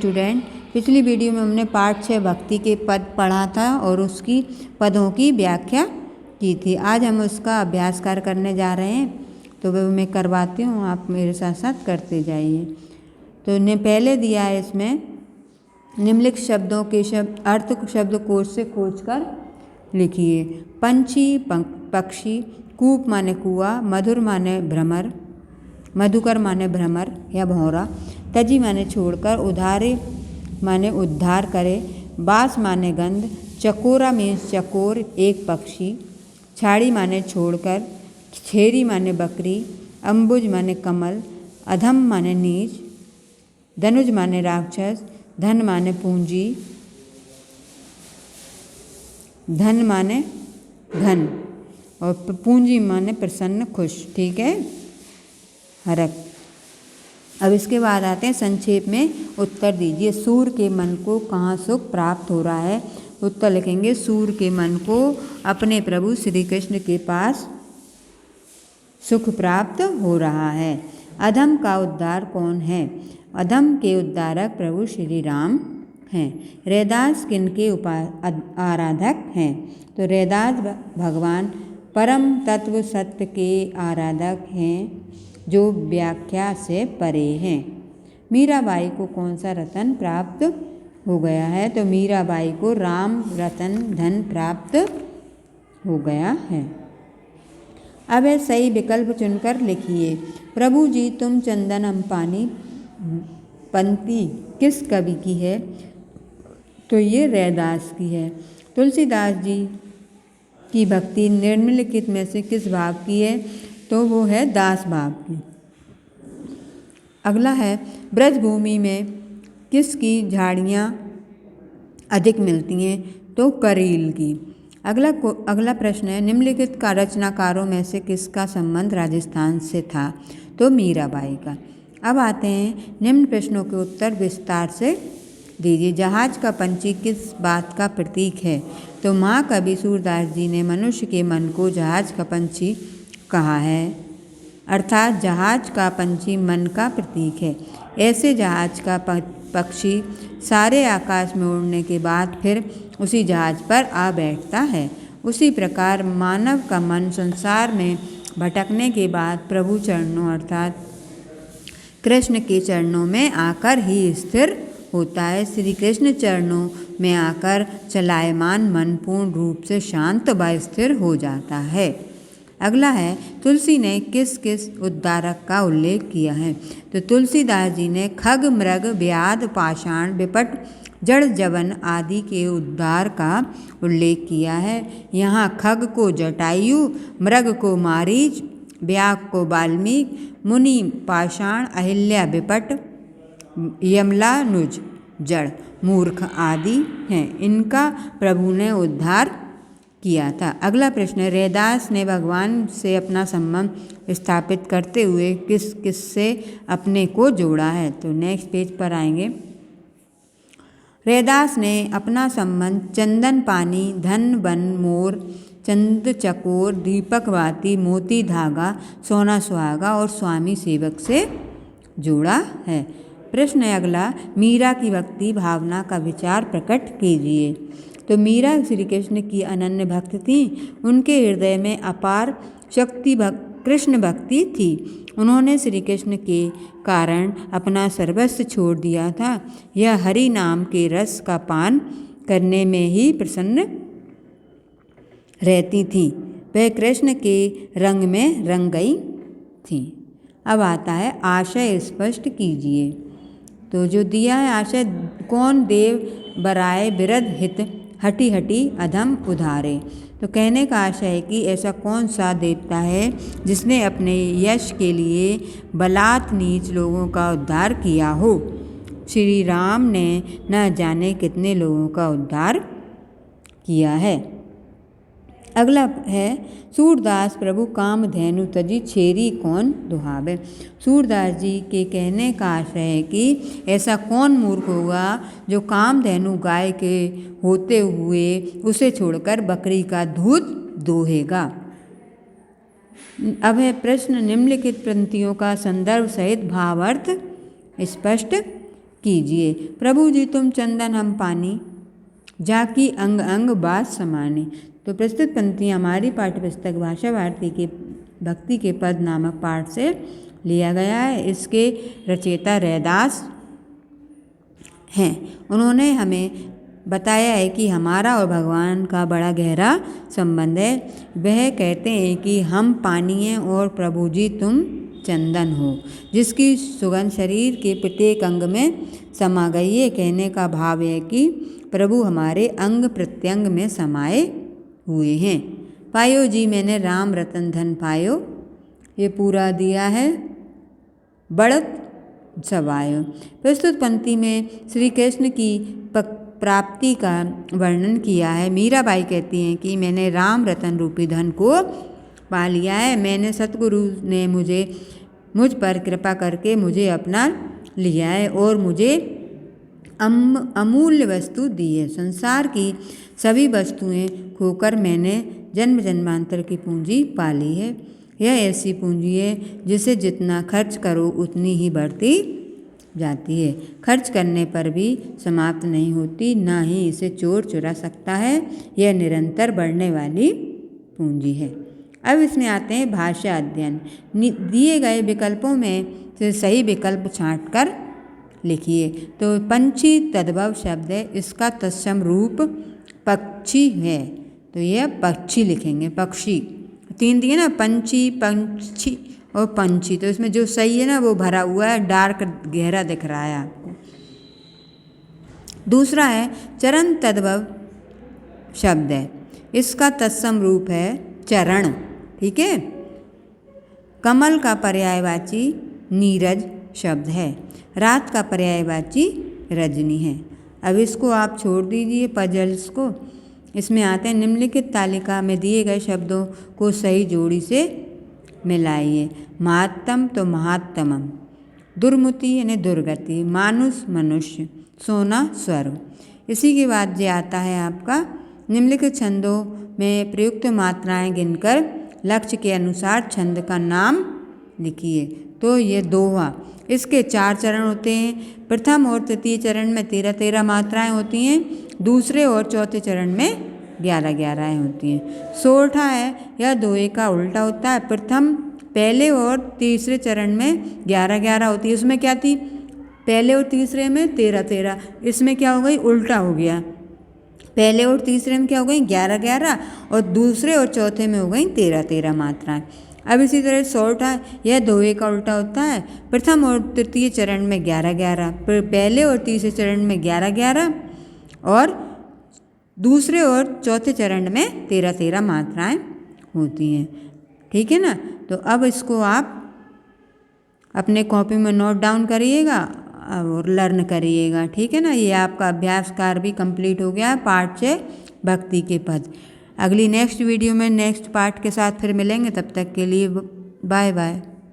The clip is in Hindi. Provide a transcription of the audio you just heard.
स्टूडेंट, पिछली वीडियो में हमने पाठ 6 भक्ति के पद पढ़ा था और उसकी पदों की व्याख्या की थी। आज हम उसका अभ्यास कार्य करने जा रहे हैं, तो वह मैं करवाती हूँ, आप मेरे साथ साथ करते जाइए। तो ने पहले दिया है इसमें निम्नलिखित शब्दों के अर्थ शब्दकोश से खोजकर लिखिए। पंछी पक्षी, कूप माने कुआ, मधुर माने भ्रमर, मधुकर माने भ्रमर या भौरा, तजी माने छोड़कर, उधारे माने उद्धार करे, बास माने गंध, चकोरा मीन्स चकोर एक पक्षी, छाड़ी माने छोड़कर, छेरी माने बकरी, अम्बुज माने कमल, अधम माने नीच, धनुज माने राक्षस, धन माने पूंजी, धन माने धन और पूंजी माने प्रसन्न खुश। ठीक है, हरक। अब इसके बाद आते हैं संक्षेप में उत्तर दीजिए। सूर के मन को कहाँ सुख प्राप्त हो रहा है? उत्तर लिखेंगे सूर के मन को अपने प्रभु श्री कृष्ण के पास सुख प्राप्त हो रहा है। अधम का उद्धार कौन है? अधम के उद्धारक प्रभु श्री राम हैं। रैदास किनके आराधक हैं? तो रैदास भगवान परम तत्व सत्य के आराधक हैं जो व्याख्या से परे हैं। मीराबाई को कौन सा रतन प्राप्त हो गया है? तो मीराबाई को राम रतन धन प्राप्त हो गया है। अब है सही विकल्प चुनकर लिखिए। प्रभु जी तुम चंदन हम पानी पंक्ति किस कवि की है? तो ये रैदास की है। तुलसीदास जी की भक्ति निम्नलिखित में से किस भाव की है? तो वो है दास भाव की। अगला है ब्रजभूमि में किसकी झाड़ियाँ अधिक मिलती हैं? तो करील की। अगला प्रश्न है निम्नलिखित का रचनाकारों में से किसका संबंध राजस्थान से था? तो मीराबाई का। अब आते हैं निम्न प्रश्नों के उत्तर विस्तार से दीजिए। जहाज का पंछी किस बात का प्रतीक है? तो महाकवि सूरदास जी ने मनुष्य के मन को जहाज का पंछी कहा है, अर्थात जहाज का पंछी मन का प्रतीक है। ऐसे जहाज का पक्षी सारे आकाश में उड़ने के बाद फिर उसी जहाज पर आ बैठता है। उसी प्रकार मानव का मन संसार में भटकने के बाद प्रभु चरणों अर्थात कृष्ण के चरणों में आकर ही स्थिर होता है। श्री कृष्ण चरणों में आकर चलायमान मन पूर्ण रूप से शांत व स्थिर हो जाता है। अगला है तुलसी ने किस किस उद्धारक का उल्लेख किया है? तो तुलसीदास जी ने खग मृग व्याध पाषाण विपट जड़ जवन आदि के उद्धार का उल्लेख किया है। यहाँ खग को जटायु, मृग को मारीच, व्याघ को वाल्मीकि, मुनि पाषाण, अहिल्या विपट, यमलानुज जड़ मूर्ख आदि हैं। इनका प्रभु ने उद्धार किया था। अगला प्रश्न है रैदास ने भगवान से अपना संबंध स्थापित करते हुए किस किस से अपने को जोड़ा है? तो नेक्स्ट पेज पर आएंगे। रैदास ने अपना संबंध चंदन पानी, धन वन मोर, चंद चकोर, दीपक बाती, मोती धागा, सोना सुहागा और स्वामी सेवक से जोड़ा है। प्रश्न है अगला मीरा की भक्ति भावना का विचार प्रकट कीजिए। तो मीरा श्री कृष्ण की अनन्य भक्त थी। उनके हृदय में अपार शक्ति कृष्ण भक्ति थी। उन्होंने श्री कृष्ण के कारण अपना सर्वस्व छोड़ दिया था। यह हरि नाम के रस का पान करने में ही प्रसन्न रहती थी। वह कृष्ण के रंग में रंग गई थी। अब आता है आशय स्पष्ट कीजिए। तो जो दिया है आशय कौन देव बराए बिरध हित हटी हटी अधम उधारे। तो कहने का आशय है कि ऐसा कौन सा देवता है जिसने अपने यश के लिए बलात् नीच लोगों का उद्धार किया हो। श्री राम ने न जाने कितने लोगों का उद्धार किया है। अगला है सूरदास प्रभु कामधेनु तजी छेरी कौन दुहावे। सूरदास जी के कहने का आशय है कि ऐसा कौन मूर्ख होगा जो कामधेनु गाय के होते हुए उसे छोड़कर बकरी का दूध दोहेगा। अब है प्रश्न निम्नलिखित पंक्तियों का संदर्भ सहित भावार्थ स्पष्ट कीजिए। प्रभु जी तुम चंदन हम पानी, जाकी अंग अंग बात समानी। तो प्रस्तुत पंक्तियाँ हमारी पाठ्यपुस्तक भाषा भारती के भक्ति के पद नामक पाठ से लिया गया है। इसके रचयिता रैदास हैं। उन्होंने हमें बताया है कि हमारा और भगवान का बड़ा गहरा संबंध है। वह कहते हैं कि हम पानी हैं और प्रभु जी तुम चंदन हो, जिसकी सुगंध शरीर के प्रत्येक अंग में समा गई है। कहने का भाव है कि प्रभु हमारे अंग प्रत्यंग में समाये हुए हैं। पायो जी मैंने राम रतन धन पायो, ये पूरा दिया है बढ़त सवायो। प्रस्तुत पंक्ति में श्री कृष्ण की प्राप्ति का वर्णन किया है। मीराबाई कहती हैं कि मैंने राम रतन रूपी धन को पा लिया है। मैंने सतगुरु ने मुझ पर कृपा करके मुझे अपना लिया है और मुझे अमूल्य वस्तु दी है। संसार की सभी वस्तुएं खोकर मैंने जन्म जन्मांतर की पूंजी पाली है। यह ऐसी पूंजी है जिसे जितना खर्च करो उतनी ही बढ़ती जाती है। खर्च करने पर भी समाप्त नहीं होती, ना ही इसे चोर चुरा सकता है। यह निरंतर बढ़ने वाली पूंजी है। अब इसमें आते हैं भाषा अध्ययन। दिए गए विकल्पों में से सही विकल्प छांटकर लिखिए। तो पंछी तद्भव शब्द है, इसका तत्सम रूप पक्षी है, तो यह पक्षी लिखेंगे। पक्षी 3 दिए ना, पंछी, पंछी और पंछी, तो इसमें जो सही है ना वो भरा हुआ है, डार्क गहरा दिख रहा है आपको। दूसरा है चरण तद्भव शब्द है, इसका तत्सम रूप है चरण। ठीक है। कमल का पर्यायवाची नीरज शब्द है। रात का पर्यायवाची रजनी है। अब इसको आप छोड़ दीजिए पजल्स को। इसमें आते हैं निम्नलिखित तालिका में दिए गए शब्दों को सही जोड़ी से मिलाइए। महात्तम तो महात्तमम, दुर्मति यानी दुर्गति, मानुष मनुष्य, सोना स्वर्ग। इसी के बाद ये आता है आपका निम्नलिखित छंदों में प्रयुक्त मात्राएं गिनकर लक्ष्य के अनुसार छंद का नाम लिखिए। तो ये दोहा, इसके 4 चरण होते हैं। प्रथम और तृतीय चरण में 13-13 मात्राएं होती हैं। दूसरे और चौथे चरण में 11-11 होती हैं। सोरठा है, यह दोहे का उल्टा होता है। प्रथम पहले और तीसरे चरण में 11-11 होती है। उसमें क्या थी, पहले और तीसरे में 13-13, इसमें क्या हो गई, उल्टा हो गया। पहले और तीसरे में क्या हो गई 11-11 और दूसरे और चौथे में हो गई 13-13 मात्राएं। अब इसी तरह सोरठा, यह दोहे का उल्टा होता है। प्रथम और तृतीय चरण में 11-11, पहले और तीसरे चरण में 11-11 और दूसरे और चौथे चरण में 13-13 मात्राएं होती हैं। ठीक है ना। तो अब इसको आप अपने कॉपी में नोट डाउन करिएगा और लर्न करिएगा। ठीक है ना। ये आपका अभ्यास कार्य भी कंप्लीट हो गया है, पाठ 6 भक्ति के पद। अगली नेक्स्ट वीडियो में नेक्स्ट पार्ट के साथ फिर मिलेंगे। तब तक के लिए बाय बाय।